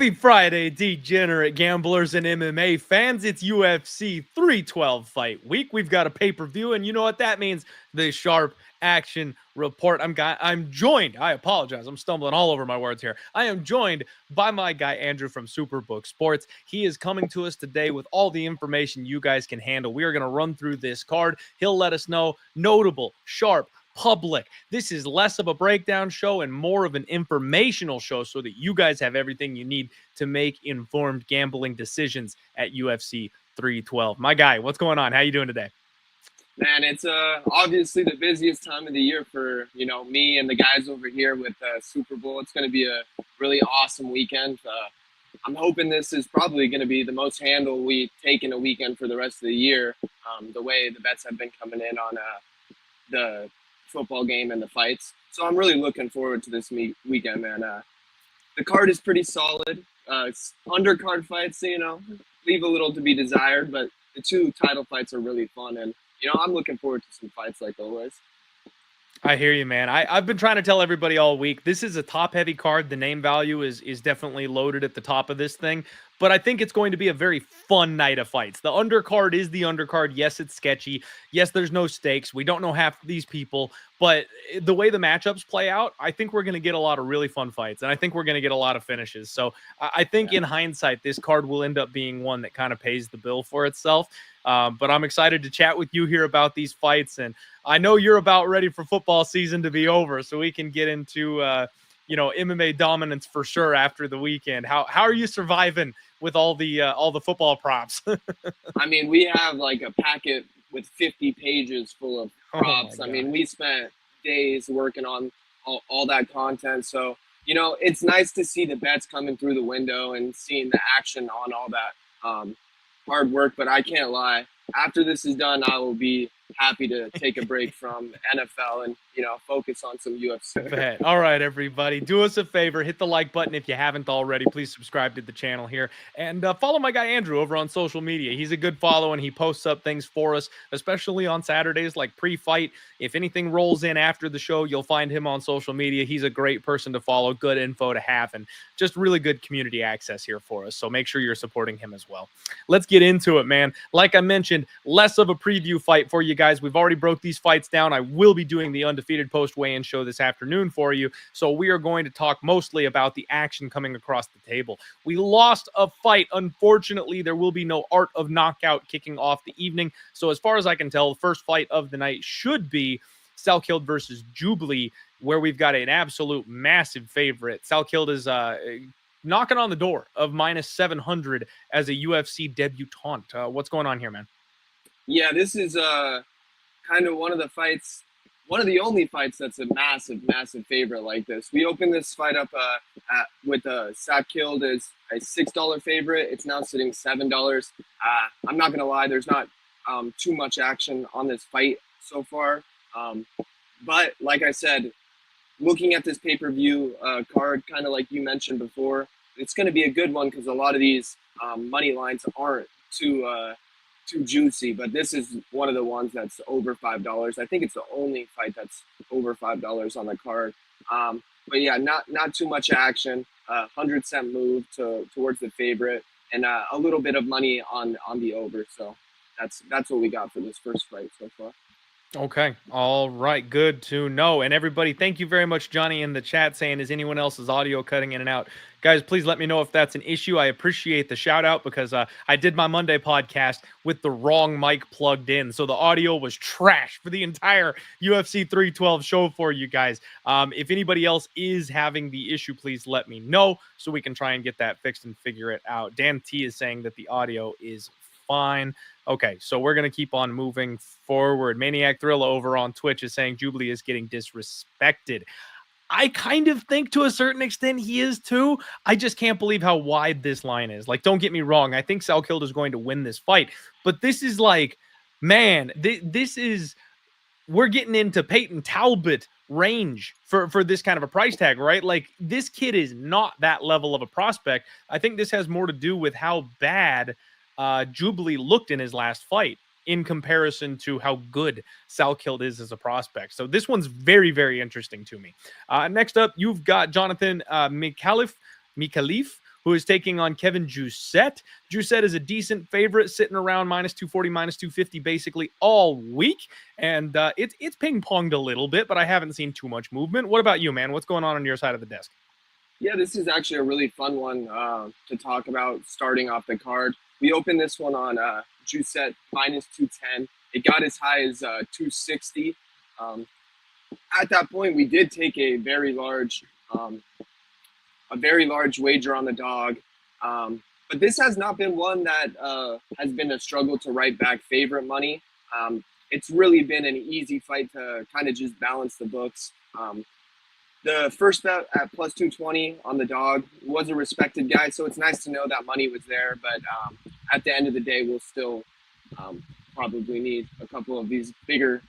Happy Friday, degenerate gamblers and MMA fans. It's UFC 312 fight week. We've got a pay-per-view, and you know what that means. The Sharp Action Report. I'm joined. I apologize. I'm stumbling all over my words here. I am joined by my guy, Andrew from Superbook Sports. He is coming to us today with all the information you guys can handle. We are going to run through this card. He'll let us know notable, sharp, public. This is less of a breakdown show and more of an informational show so that you guys have everything you need to make informed gambling decisions at UFC 312. My guy, what's going on? How you doing today? Man, it's obviously the busiest time of the year for, me and the guys over here with Super Bowl. It's going to be a really awesome weekend. I'm hoping this is probably going to be the most handle we take in a weekend for the rest of the year, the way the bets have been coming in on the football game and the fights. So I'm really looking forward to this weekend, man. The card is pretty solid. It's undercard fights, leave a little to be desired, but the two title fights are really fun. And, I'm looking forward to some fights like always. I hear you, man. I've been trying to tell everybody all week, this is a top-heavy card. The name value is definitely loaded at the top of this thing. But I think it's going to be a very fun night of fights. The undercard is the undercard. Yes, it's sketchy. Yes, there's no stakes. We don't know half of these people. But the way the matchups play out, I think we're going to get a lot of really fun fights. And I think we're going to get a lot of finishes. So I think in hindsight, this card will end up being one that kind of pays the bill for itself. But I'm excited to chat with you here about these fights. And I know you're about ready for football season to be over, so we can get into MMA dominance for sure after the weekend. How are you surviving with all the football props? I mean, we have like a packet with 50 pages full of props. I mean, we spent days working on all that content. So, it's nice to see the bets coming through the window and seeing the action on all that hard work. But I can't lie, after this is done, I will be happy to take a break from NFL and focus on some UFC. All right, everybody, do us a favor, hit the like button if you haven't already. Please subscribe to the channel here and follow my guy Andrew over on social media. He's a good follow and he posts up things for us, especially on Saturdays like pre-fight. If anything rolls in after the show, you'll find him on social media. He's a great person to follow, good info to have, and just really good community access here for us. So make sure you're supporting him as well. Let's get into it, man. Like I mentioned, less of a preview fight for you guys. We've already broke these fights down. I will be doing the Undefeated post weigh-in show this afternoon for you. So we are going to talk mostly about the action coming across the table. We lost a fight. Unfortunately, there will be no Art of Knockout kicking off the evening. So as far as I can tell, the first fight of the night should be Soukhamthath versus Jubli, where we've got an absolute massive favorite. Soukhamthath is knocking on the door of minus 700 as a UFC debutante. What's going on here, man? Yeah, this is kind of one of the only fights that's a massive favorite like this. We opened this fight up with Soukhamthath as a $6 favorite. It's now sitting $7. I'm not gonna lie, there's not too much action on this fight so far. But like I said, looking at this pay-per-view card, kind of like you mentioned before, it's going to be a good one because a lot of these money lines aren't too juicy, but this is one of the ones that's over $5. I think it's the only fight that's over $5 on the card. But yeah, not too much action. 100-cent move towards the favorite, and a little bit of money on the over. So that's what we got for this first fight so far. Okay. All right. Good to know. And everybody, thank you very much, Johnny, in the chat saying, is anyone else's audio cutting in and out? Guys, please let me know if that's an issue. I appreciate the shout out because I did my Monday podcast with the wrong mic plugged in. So the audio was trash for the entire UFC 312 show for you guys. If anybody else is having the issue, please let me know so we can try and get that fixed and figure it out. Dan T is saying that the audio is fine. Okay, so we're going to keep on moving forward. Maniac Thrilla over on Twitch is saying Jubli is getting disrespected. I kind of think to a certain extent he is too. I just can't believe how wide this line is. Like, don't get me wrong. I think Soukhamthath is going to win this fight. But this is like, man, this is, we're getting into Peyton Talbot range for this kind of a price tag, right? Like, this kid is not that level of a prospect. I think this has more to do with how bad Jubli looked in his last fight in comparison to how good Soukhamthath is as a prospect. So this one's very, very interesting to me. Next up, you've got Jonathan Mikhalif who is taking on Kevin Juett. Juett is a decent favorite, sitting around minus 240, minus 250 basically all week. And it's ping-ponged a little bit, but I haven't seen too much movement. What about you, man? What's going on your side of the desk? Yeah, this is actually a really fun one to talk about starting off the card. We opened this one on Juett minus 210. It got as high as 260. At that point, we did take a very large wager on the dog. But this has not been one that has been a struggle to write back favorite money. It's really been an easy fight to kind of just balance the books. The first bet at plus 220 on the dog was a respected guy, so it's nice to know that money was there. But at the end of the day, we'll still probably need a couple of these bigger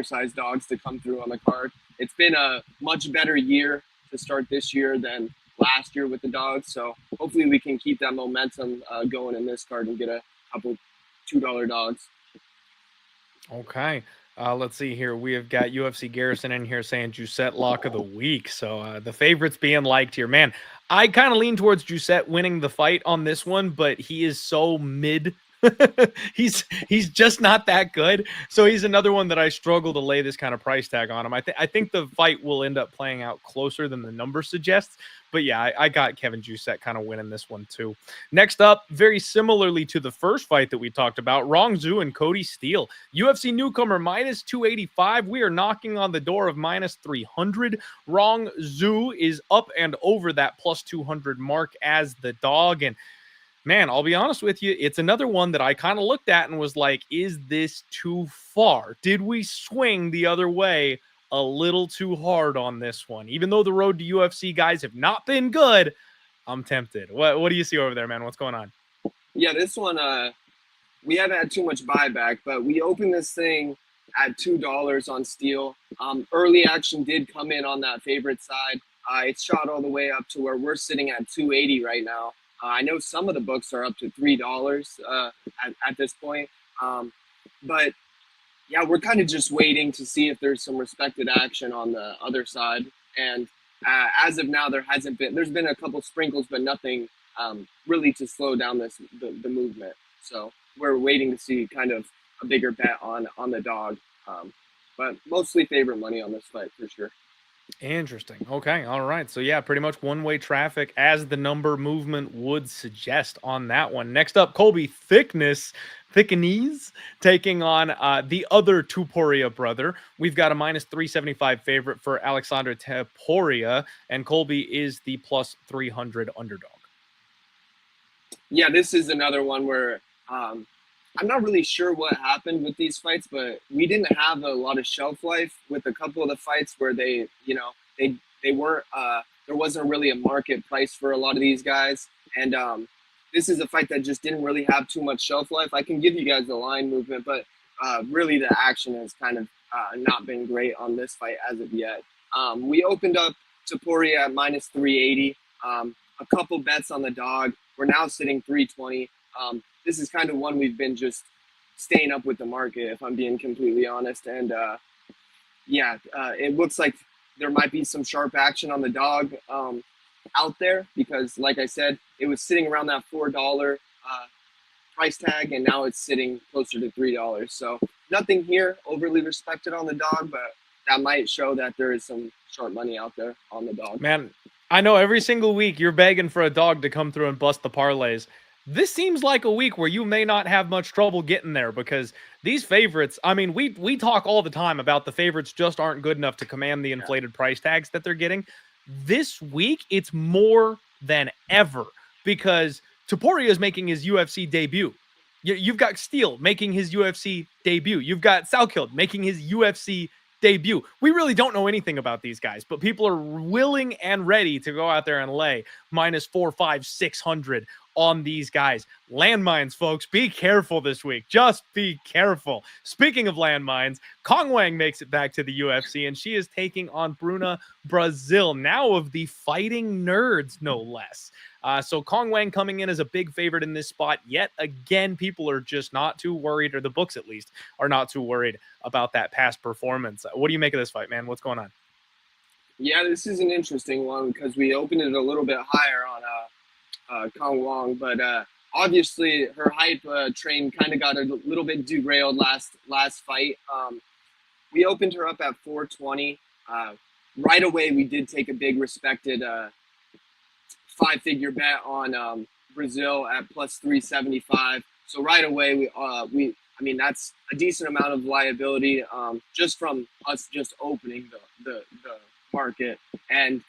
sized dogs to come through on the card. It's been a much better year to start this year than last year with the dogs, so hopefully we can keep that momentum going in this card and get a couple $2 dogs. Okay. Let's see here. We have got UFC Garrison in here saying Juett lock of the week. So the favorites being liked here. Man, I kind of lean towards Juett winning the fight on this one, but he is so mid. he's just not that good. So he's another one that I struggle to lay this kind of price tag on him. I think the fight will end up playing out closer than the number suggests. But yeah, I got Kevin Juett kind of winning this one too. Next up, very similarly to the first fight that we talked about, Rong and Cody Steele. UFC newcomer minus 285. We are knocking on the door of minus 300. Rong is up and over that plus 200 mark as the dog. And man, I'll be honest with you, it's another one that I kind of looked at and was like, is this too far? Did we swing the other way a little too hard on this one? Even though the road to UFC guys have not been good, I'm tempted. What do you see over there, man? What's going on? Yeah, this one, we haven't had too much buyback, but we opened this thing at $2 on Steele. Early action did come in on that favorite side. It shot all the way up to where we're sitting at 280 right now. I know some of the books are up to $3 at this point. But yeah, we're kind of just waiting to see if there's some respected action on the other side. And as of now, there's been a couple sprinkles, but nothing really to slow down the movement. So we're waiting to see kind of a bigger bet on the dog. But mostly favorite money on this fight for sure. Interesting. Okay. All right. So yeah, pretty much one-way traffic as the number movement would suggest on that one. Next up, Colby Thickenese taking on the other Topuria brother. We've got a minus 375 favorite for Alexander Topuria, and Colby is the plus 300 underdog. Yeah, this is another one where I'm not really sure what happened with these fights, but we didn't have a lot of shelf life with a couple of the fights where they weren't, there wasn't really a market price for a lot of these guys. And this is a fight that just didn't really have too much shelf life. I can give you guys the line movement, but really the action has kind of not been great on this fight as of yet. We opened up Topuria at minus 380, a couple bets on the dog. We're now sitting 320. This is kind of one we've been just staying up with the market, if I'm being completely honest. And it looks like there might be some sharp action on the dog out there because, like I said, it was sitting around that $4 price tag, and now it's sitting closer to $3. So nothing here overly respected on the dog, but that might show that there is some sharp money out there on the dog. Man, I know every single week you're begging for a dog to come through and bust the parlays. This seems like a week where you may not have much trouble getting there because these favorites, I mean, we talk all the time about the favorites just aren't good enough to command the inflated price tags that they're getting. This week, it's more than ever because Topuria is making his UFC debut. You've got Steele making his UFC debut. You've got Soukhamthath making his UFC debut. We really don't know anything about these guys, but people are willing and ready to go out there and lay minus 400, 500, 600 on these guys. Landmines, folks, be careful this week. Just be careful. Speaking of landmines, Wang makes it back to the UFC, and she is taking on Bruna Brazil, now of the Fighting Nerds, no less. So Wang coming in as a big favorite in this spot. Yet again, people are just not too worried, or the books at least are not too worried about that past performance. What do you make of this fight, man? What's going on? Yeah, this is an interesting one because we opened it a little bit higher Wang, but obviously her hype train kind of got a little bit derailed last fight. We opened her up at 420. Right away, we did take a big respected 5-figure bet on Brazil at plus 375. So right away, I mean, that's a decent amount of liability just from us just opening the market. And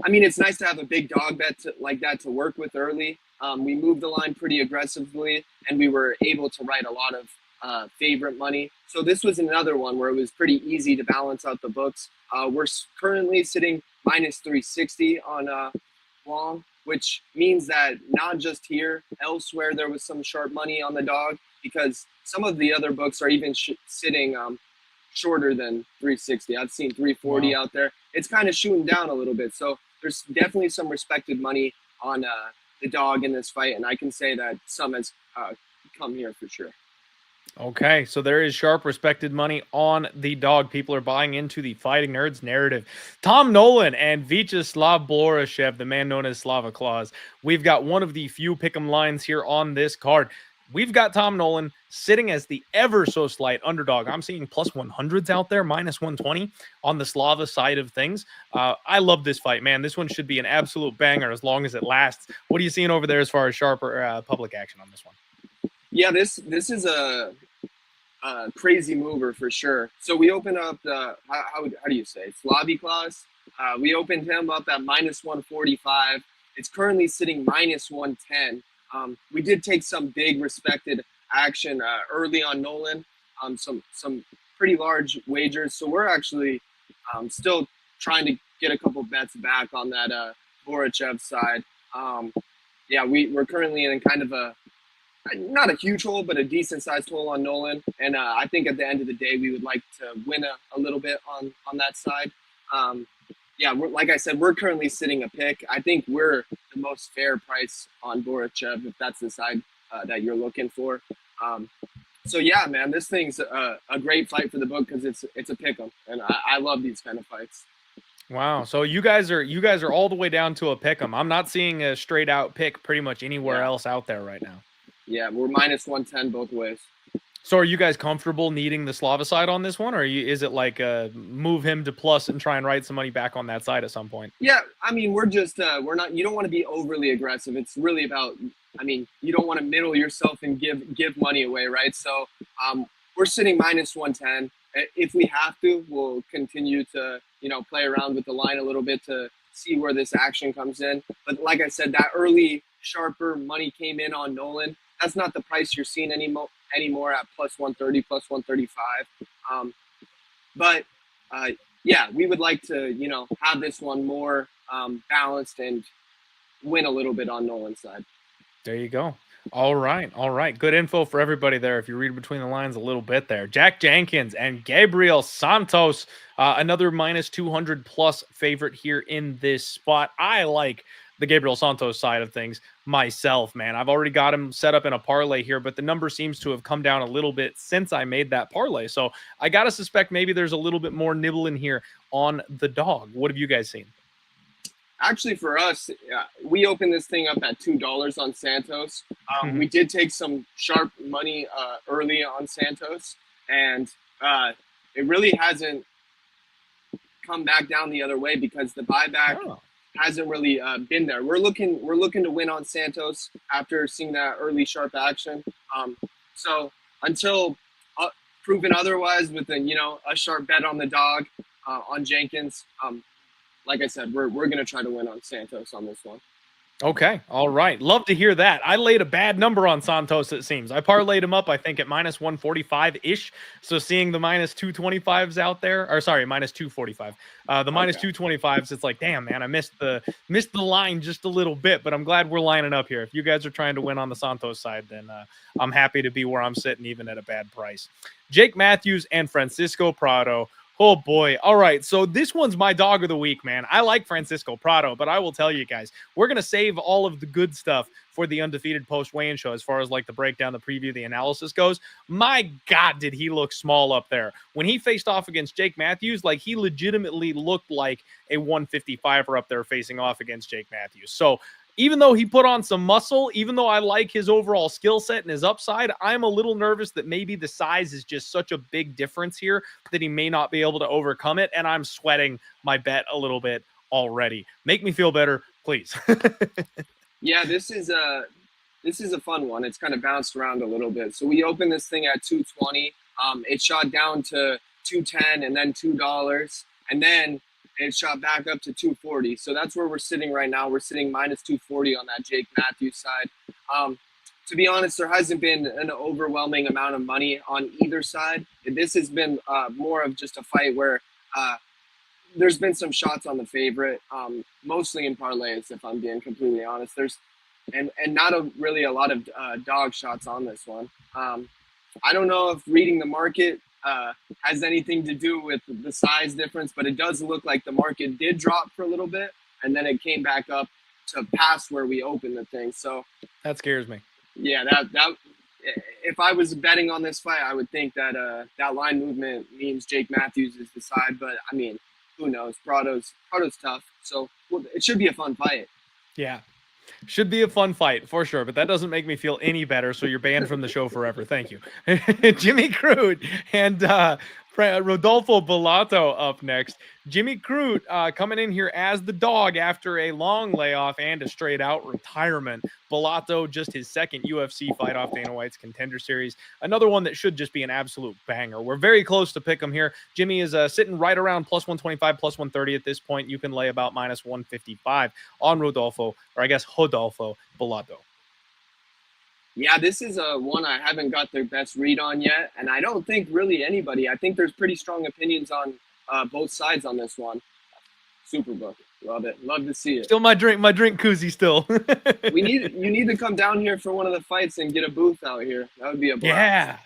I mean, it's nice to have a big dog bet like that to work with early. We moved the line pretty aggressively, and we were able to write a lot of favorite money. So this was another one where it was pretty easy to balance out the books. We're currently sitting minus 360 on Wang, which means that not just here, elsewhere there was some sharp money on the dog, because some of the other books are even sitting shorter than 360. I've seen 340 out there. It's kind of shooting down a little bit. So there's definitely some respected money on the dog in this fight, and I can say that some has come here for sure. Okay, so there is sharp, respected money on the dog. People are buying into the Fighting Nerds narrative. Tom Nolan and Vyacheslav Borchev, the man known as Slava Claus. We've got one of the few pick'em lines here on this card. We've got Tom Nolan sitting as the ever so slight underdog. I'm seeing plus 100s out there, minus 120 on the Slava side of things. I love this fight, man. This one should be an absolute banger as long as it lasts. What are you seeing over there as far as sharper public action on this one? Yeah, this is a crazy mover for sure. So we opened up the how do you say Slavy Claus? We opened him up at minus 145. It's currently sitting minus 110. We did take some big respected action early on Nolan, some pretty large wagers. So we're actually still trying to get a couple bets back on that Borchev side. Yeah, we're currently in kind of a not a huge hole, but a decent sized hole on Nolan. And I think at the end of the day, we would like to win a little bit on that side. Yeah, like I said, we're currently sitting a pick. I think we're the most fair price on Borchev, if that's the side that you're looking for. So yeah, man, this thing's a great fight for the book because it's a pick 'em, and I love these kind of fights. Wow, so you guys are all the way down to a pick 'em. I'm not seeing a straight out pick pretty much anywhere else out there right now. Yeah, we're minus 110 both ways. So are you guys comfortable needing the Slava side on this one, or is it like move him to plus and try and write some money back on that side at some point? Yeah, I mean, we're just we're not. You don't want to be overly aggressive. It's really about. I mean, you don't want to middle yourself and give money away, right? So we're sitting minus 110. If we have to, we'll continue to play around with the line a little bit to see where this action comes in. But like I said, that early sharper money came in on Nolan. That's not the price you're seeing anymore at plus 130, plus 135. But yeah, we would like to, have this one more balanced and win a little bit on Nolan's side. There you go. All right. Good info for everybody there. If you read between the lines a little bit there. Jack Jenkins and Gabriel Santos, another minus 200 plus favorite here in this spot. I like the Gabriel Santos side of things myself, man. I've already got him set up in a parlay here, but the number seems to have come down a little bit since I made that parlay. So I got to suspect maybe there's a little bit more nibble in here on the dog. What have you guys seen? Actually, for us, we opened this thing up at $2 on Santos. We did take some sharp money early on Santos, and it really hasn't come back down the other way because the buyback hasn't really been there. We're looking to win on Santos after seeing that early sharp action. So until proven otherwise with a sharp bet on the dog on Jenkins, like I said, we're gonna try to win on Santos on this one. Okay, all right. Love to hear that. I laid a bad number on Santos, it seems. I parlayed him up, I think, at minus 145-ish. So seeing the minus 225s out there, or sorry, minus 245. The minus 225s, it's like, damn, man, I missed the line just a little bit, but I'm glad we're lining up here. If you guys are trying to win on the Santos side, then I'm happy to be where I'm sitting, even at a bad price. Jake Matthews and Francisco Prado. Oh, boy. All right. So this one's my dog of the week, man. I like Francisco Prado, but I will tell you guys, we're going to save all of the good stuff for the Undefeated post-weigh-in show as far as like the breakdown, the preview, the analysis goes. My God, did he look small up there. When he faced off against Jake Matthews, like he legitimately looked like a 155er up there facing off against Jake Matthews. So even though he put on some muscle, even though I like his overall skill set and his upside, I'm a little nervous that maybe the size is just such a big difference here that he may not be able to overcome it. And I'm sweating my bet a little bit already. Make me feel better, please. Yeah, this is a fun one. It's kind of bounced around a little bit. So we opened this thing at 220. It shot down to 210 and then $2, and then it shot back up to 240. So that's where we're sitting right now. We're sitting minus 240 on that Jake Matthews side. To be honest, there hasn't been an overwhelming amount of money on either side. This has been more of just a fight where there's been some shots on the favorite, mostly in parlays, if I'm being completely honest. There's and not really a lot of dog shots on this one. I don't know if reading the market has anything to do with the size difference, but it does look like the market did drop for a little bit, and then it came back up to past where we opened the thing. So that scares me. Yeah, that if I was betting on this fight, I would think that that line movement means Jake Matthews is the side. But I mean, who knows? Prado's tough, so it should be a fun fight. Yeah. Should be a fun fight for sure, but that doesn't make me feel any better. So you're banned from the show forever. Thank you. Jimmy Chroot and Rodolfo Bolato up next. Jimmy Chroot coming in here as the dog after a long layoff and a straight out retirement. Bolato, just his second UFC fight off Dana White's Contender Series. Another one that should just be an absolute banger. We're very close to pick him here. Jimmy is sitting right around plus 125, plus 130 at this point. You can lay about minus 155 on Rodolfo, or I guess Rodolfo Bolato. Yeah, this is one I haven't got the best read on yet, and I don't think really anybody. I think there's pretty strong opinions on both sides on this one. Superbook, love it, love to see it. Still my drink koozie still. You need to come down here for one of the fights and get a booth out here. That would be a blast. Yeah,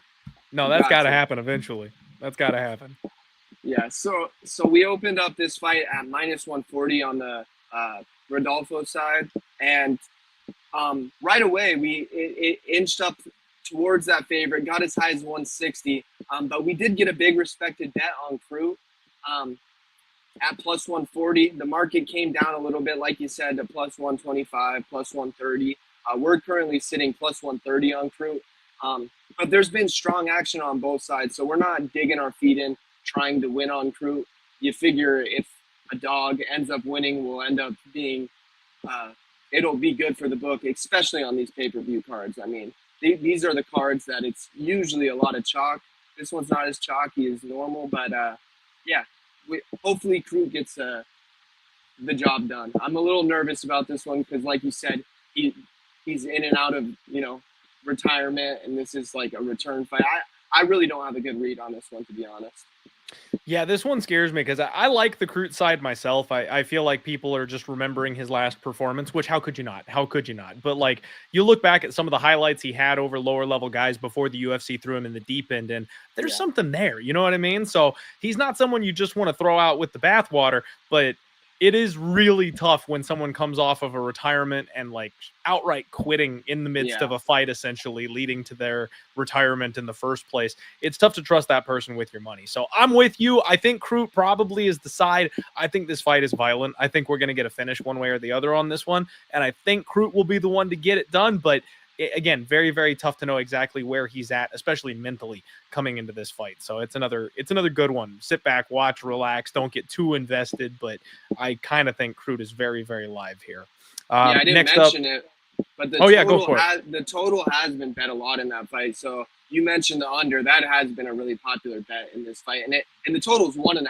no, that's got to happen eventually. That's got to happen. Yeah, so we opened up this fight at minus 140 on the Rodolfo side, and right away it inched up towards that favorite, got as high as 160, but we did get a big respected bet on Chroot at plus 140. The market came down a little bit, like you said, to plus 125, plus 130. We're currently sitting plus 130 on Chroot, but there's been strong action on both sides, so we're not digging our feet in trying to win on Chroot. You figure if a dog ends up winning, we'll end up being it'll be good for the book, especially on these pay-per-view cards. I mean, these are the cards that it's usually a lot of chalk. This one's not as chalky as normal, but yeah, hopefully Chroot gets the job done. I'm a little nervous about this one because, like you said, he's in and out of retirement, and this is like a return fight. I really don't have a good read on this one, to be honest. Yeah, this one scares me because I like the Chroot side myself. I feel like people are just remembering his last performance, which how could you not? How could you not? But like you look back at some of the highlights he had over lower level guys before the UFC threw him in the deep end, and there's something there. You know what I mean? So he's not someone you just want to throw out with the bathwater, but it is really tough when someone comes off of a retirement and like outright quitting in the midst of a fight, essentially leading to their retirement in the first place. It's tough to trust that person with your money. So I'm with you. I think Chroot probably is the side. I think this fight is violent. I think we're going to get a finish one way or the other on this one. And I think Chroot will be the one to get it done. But again, very, very tough to know exactly where he's at, especially mentally coming into this fight. So it's another good one. Sit back, watch, relax, don't get too invested. But I kind of think Chroot is very, very live here. I didn't mention it, but the total has been bet a lot in that fight. So you mentioned the under. That has been a really popular bet in this fight, and the total is 1.5.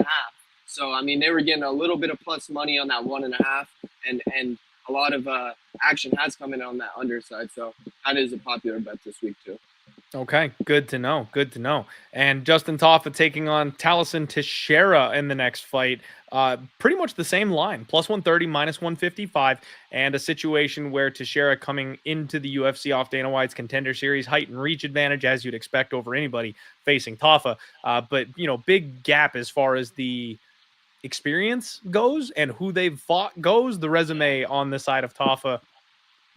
So I mean, they were getting a little bit of plus money on that 1.5, and a lot of action has come in on that underside. So that is a popular bet this week too. Okay, good to know. Good to know. And Justin Tafa taking on Taliesin Tucheras in the next fight. Pretty much the same line, plus 130, minus 155, and a situation where Tucheras coming into the UFC off Dana White's Contender Series, height and reach advantage, as you'd expect over anybody facing Tafa. But, big gap as far as the experience goes and who they've fought goes. The resume on the side of Tafa,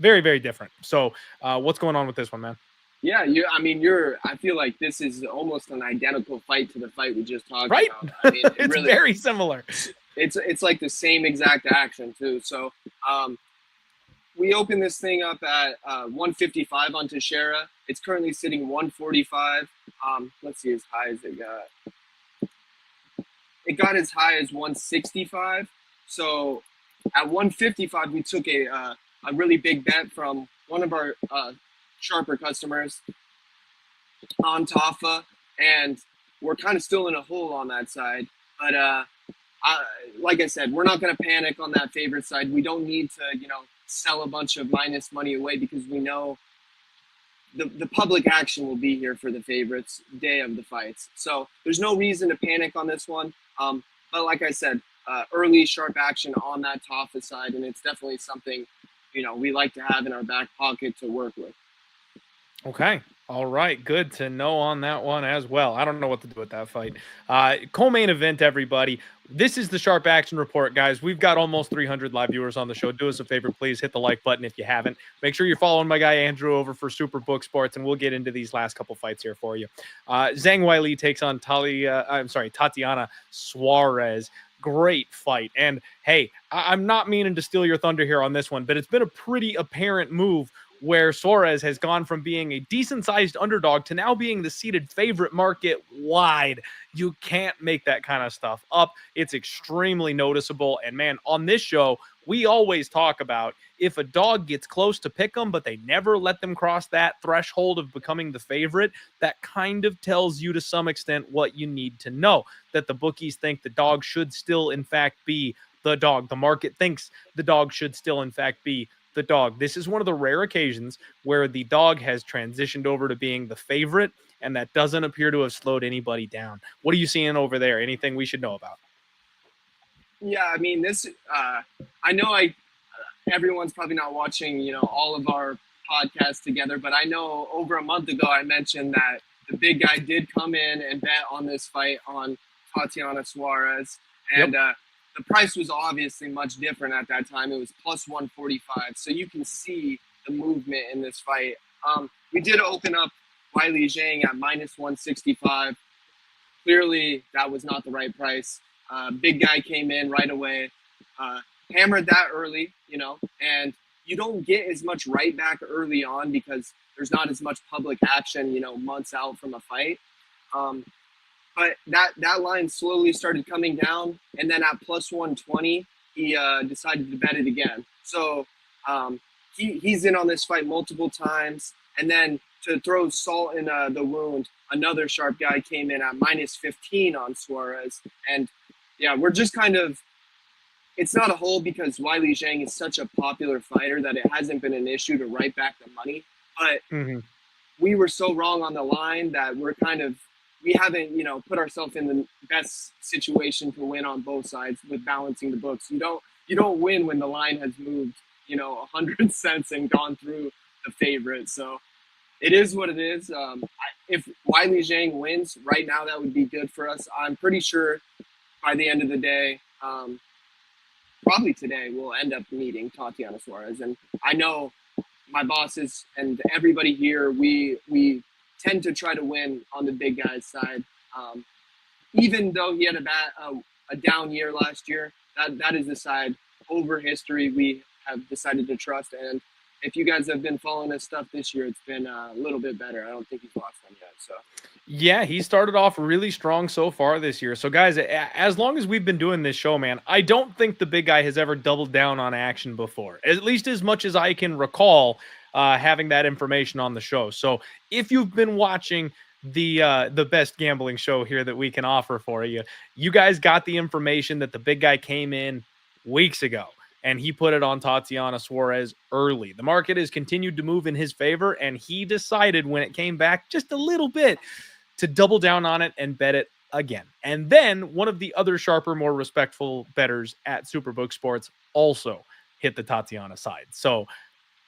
very, very different. So what's going on with this one, man? Yeah, I feel like this is almost an identical fight to the fight we just talked about. I mean, it's really, very similar. It's like the same exact action too. So we opened this thing up at 155 on Tucheras. It's currently sitting 145. Let's see as high as it got. It got as high as 165. So at 155, we took a really big bet from one of our sharper customers on Tafa, and we're kind of still in a hole on that side. But like I said, we're not going to panic on that favorite side. We don't need to, sell a bunch of minus money away because we know the public action will be here for the favorites day of the fights. So there's no reason to panic on this one. But like I said, early sharp action on that Tafa side, and it's definitely something, we like to have in our back pocket to work with. Okay. All right. Good to know on that one as well. I don't know what to do with that fight. Co-main event, everybody. This is the Sharp Action Report, guys. We've got almost 300 live viewers on the show. Do us a favor, please hit the like button if you haven't. Make sure you're following my guy Andrew over for Superbook Sports, and we'll get into these last couple fights here for you. Zhang Weili takes on Tatiana Suarez. Great fight. And hey, I'm not meaning to steal your thunder here on this one, but it's been a pretty apparent move where Suarez has gone from being a decent-sized underdog to now being the seeded favorite market wide. You can't make that kind of stuff up. It's extremely noticeable. And man, on this show, we always talk about if a dog gets close to pick them, but they never let them cross that threshold of becoming the favorite, that kind of tells you to some extent what you need to know, that the bookies think the dog should still, in fact, be the dog. The market thinks the dog should still, in fact, be the dog. This is one of the rare occasions where the dog has transitioned over to being the favorite, and that doesn't appear to have slowed anybody down. What are you seeing over there? Anything we should know about? Yeah, I mean, this, I know everyone's probably not watching, all of our podcasts together, but I know over a month ago, I mentioned that the big guy did come in and bet on this fight on Tatiana Suarez. And, the price was obviously much different at that time. It was plus 145. So you can see the movement in this fight. We did open up Weili Zhang at minus 165. Clearly, that was not the right price. Big guy came in right away, hammered that early, and you don't get as much right back early on because there's not as much public action, months out from a fight. But that line slowly started coming down, and then at plus 120, he decided to bet it again. So he's in on this fight multiple times, and then to throw salt in the wound, another sharp guy came in at minus 15 on Suarez. And yeah, we're just kind of, it's not a hole because Weili Zhang is such a popular fighter that it hasn't been an issue to write back the money. But we were so wrong on the line that we haven't, put ourselves in the best situation to win on both sides with balancing the books. You don't win when the line has moved, 100 cents and gone through the favorite. So it is what it is. If Weili Zhang wins right now, that would be good for us. I'm pretty sure by the end of the day, probably today, we'll end up meeting Tatiana Suarez. And I know my bosses and everybody here, we tend to try to win on the big guy's side. Even though he had a down year last year, that is the side over history we have decided to trust. And if you guys have been following his stuff this year, it's been a little bit better. I don't think he's lost one yet. So yeah, he started off really strong so far this year. So guys, as long as we've been doing this show, man, I don't think the big guy has ever doubled down on action before, at least as much as I can recall having that information on the show. So if you've been watching the best gambling show here that we can offer for you, you guys got the information that the big guy came in weeks ago and he put it on Tatiana Suarez early. The market has continued to move in his favor, and he decided when it came back just a little bit to double down on it and bet it again. And then one of the other sharper, more respectful bettors at Superbook Sports also hit the Tatiana side. So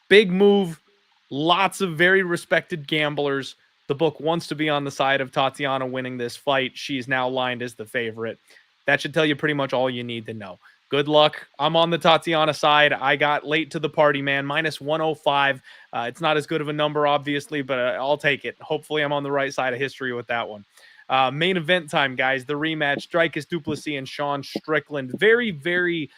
big move, lots of very respected gamblers. The book wants to be on the side of Tatiana winning this fight. She's now lined as the favorite. That should tell you pretty much all you need to know. Good luck. I'm on the Tatiana side. I got late to the party, man. Minus 105. It's not as good of a number, obviously, but I'll take it. Hopefully I'm on the right side of history with that one. Main event time, guys. The rematch. Dricus Du Plessis and Sean Strickland. Very, very,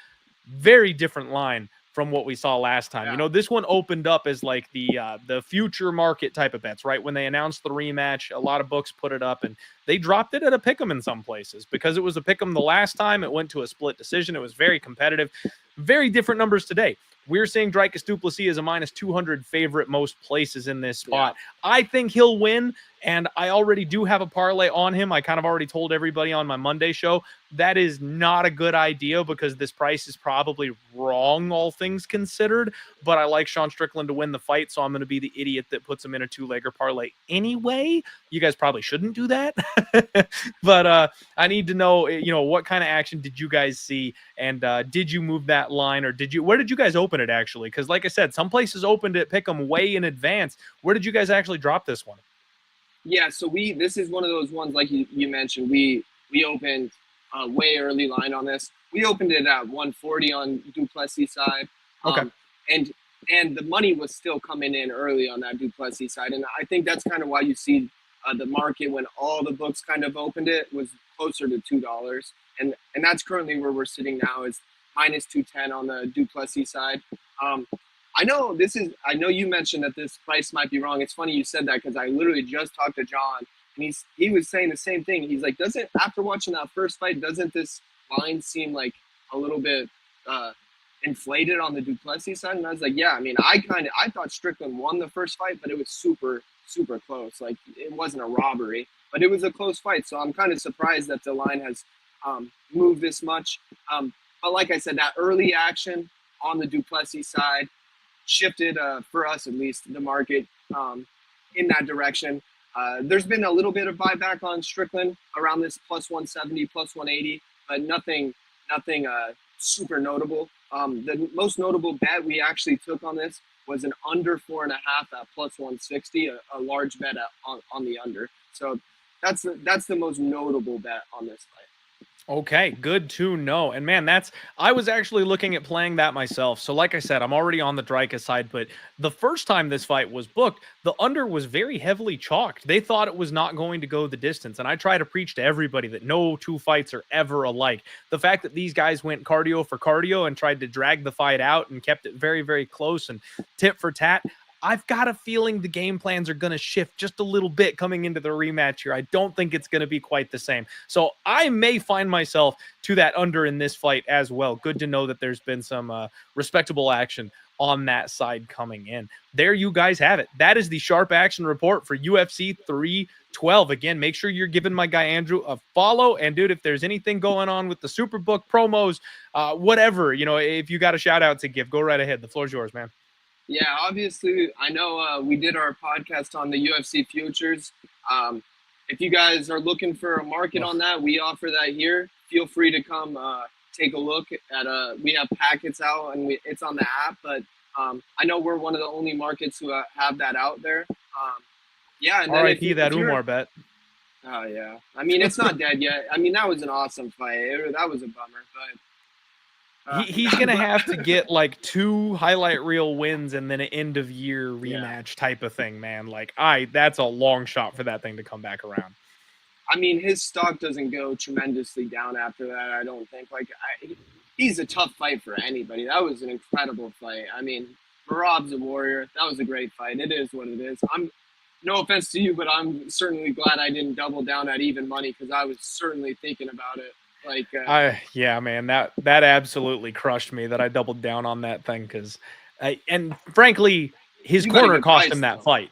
very different line from what we saw last time. Yeah. You know, this one opened up as like the future market type of bets, right? When they announced the rematch, a lot of books put it up and they dropped it at a pick'em in some places because it was a pick'em the last time. It went to a split decision. It was very competitive. Very different numbers today. We're seeing Dricus du Plessis as a minus 200 favorite most places in this spot. Yeah. I think he'll win, and I already do have a parlay on him. I kind of already told everybody on my Monday show that is not a good idea because this price is probably wrong, all things considered. But I like Sean Strickland to win the fight, so I'm going to be the idiot that puts him in a two-legger parlay anyway. You guys probably shouldn't do that. But I need to know, you know, what kind of action did you guys see, and did you move that line, or where did you guys open it actually? Because like I said, some places opened it, pick them way in advance. Where did you guys actually drop this one? Yeah, so this is one of those ones like you mentioned. We opened a way early line on this. We opened it at 140 on du Plessis side. Okay. And the money was still coming in early on that du Plessis side, and I think that's kind of why you see the market when all the books kind of opened it was closer to $2, and that's currently where we're sitting now is minus 210 on the du Plessis side. I know you mentioned that this price might be wrong. It's funny you said that because I literally just talked to John and he was saying the same thing. He's like, after watching that first fight, doesn't this line seem like a little bit inflated on the du Plessis side? And I was like, yeah, I mean, I thought Strickland won the first fight, but it was super, super close. Like it wasn't a robbery, but it was a close fight. So I'm kind of surprised that the line has moved this much. But like I said, that early action on the du Plessis side shifted, for us at least, the market in that direction. There's been a little bit of buyback on Strickland around this plus 170, plus 180, but nothing super notable. The most notable bet we actually took on this was an under 4.5 at plus 160, a large bet on the under. So that's the most notable bet on this fight. Okay, good to know. And man, I was actually looking at playing that myself. So like I said, I'm already on the Dricus side, but the first time this fight was booked, the under was very heavily chalked. They thought it was not going to go the distance. And I try to preach to everybody that no two fights are ever alike. The fact that these guys went cardio for cardio and tried to drag the fight out and kept it very, very close and tit for tat, I've got a feeling the game plans are going to shift just a little bit coming into the rematch here. I don't think it's going to be quite the same. So I may find myself to that under in this fight as well. Good to know that there's been some respectable action on that side coming in. There you guys have it. That is the sharp action report for UFC 312. Again, make sure you're giving my guy Andrew a follow. And dude, if there's anything going on with the Superbook promos, whatever, you know, if you got a shout out to give, go right ahead. The floor's yours, man. Yeah, obviously, I know we did our podcast on the UFC futures. If you guys are looking for a market on that, we offer that here. Feel free to come take a look at we have packets out and it's on the app, but I know we're one of the only markets who have that out there. Yeah, and then R.I.P. that Umar bet. Oh yeah, I mean it's not dead yet. I mean that was an awesome fight. That was a bummer, but. He's going to have to get like 2 highlight reel wins and then an end of year rematch type of thing, man. Like that's a long shot for that thing to come back around. I mean, his stock doesn't go tremendously down after that. I don't think he's a tough fight for anybody. That was an incredible fight. I mean, Marab's a warrior. That was a great fight. It is what it is. No offense to you, but I'm certainly glad I didn't double down at even money because I was certainly thinking about it. Yeah, man, that absolutely crushed me that I doubled down on that thing because, and frankly, his corner cost him that fight.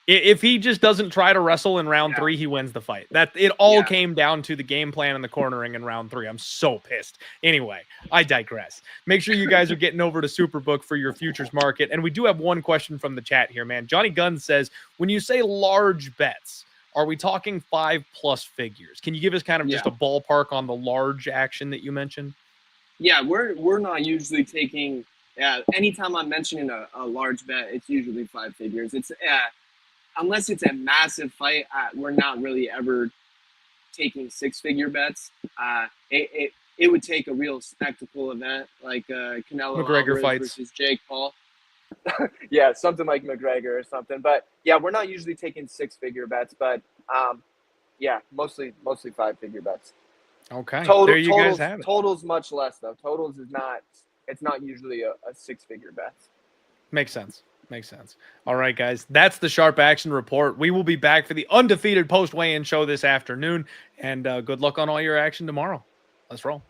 If he just doesn't try to wrestle in round 3, he wins the fight. That it all came down to the game plan and the cornering in round 3. I'm so pissed. Anyway, I digress. Make sure you guys are getting over to Superbook for your futures market. And we do have one question from the chat here, man. Johnny Gunn says, when you say large bets, are we talking 5+ figures? Can you give us kind of just a ballpark on the large action that you mentioned? Yeah, we're not usually taking. Anytime I'm mentioning a large bet, it's usually 5 figures. It's unless it's a massive fight, we're not really ever taking 6-figure bets. It would take a real spectacle event like Canelo McGregor Alvarez fights versus Jake Paul. Yeah, something like McGregor or something. But yeah, we're not usually taking 6-figure bets, but yeah, mostly 5-figure bets. Okay, there you guys have it. Totals much less though. Totals is not it's not usually a six-figure bet. Makes sense. Makes sense. All right, guys. That's the Sharp Action Report. We will be back for the undefeated post weigh-in show this afternoon. And good luck on all your action tomorrow. Let's roll.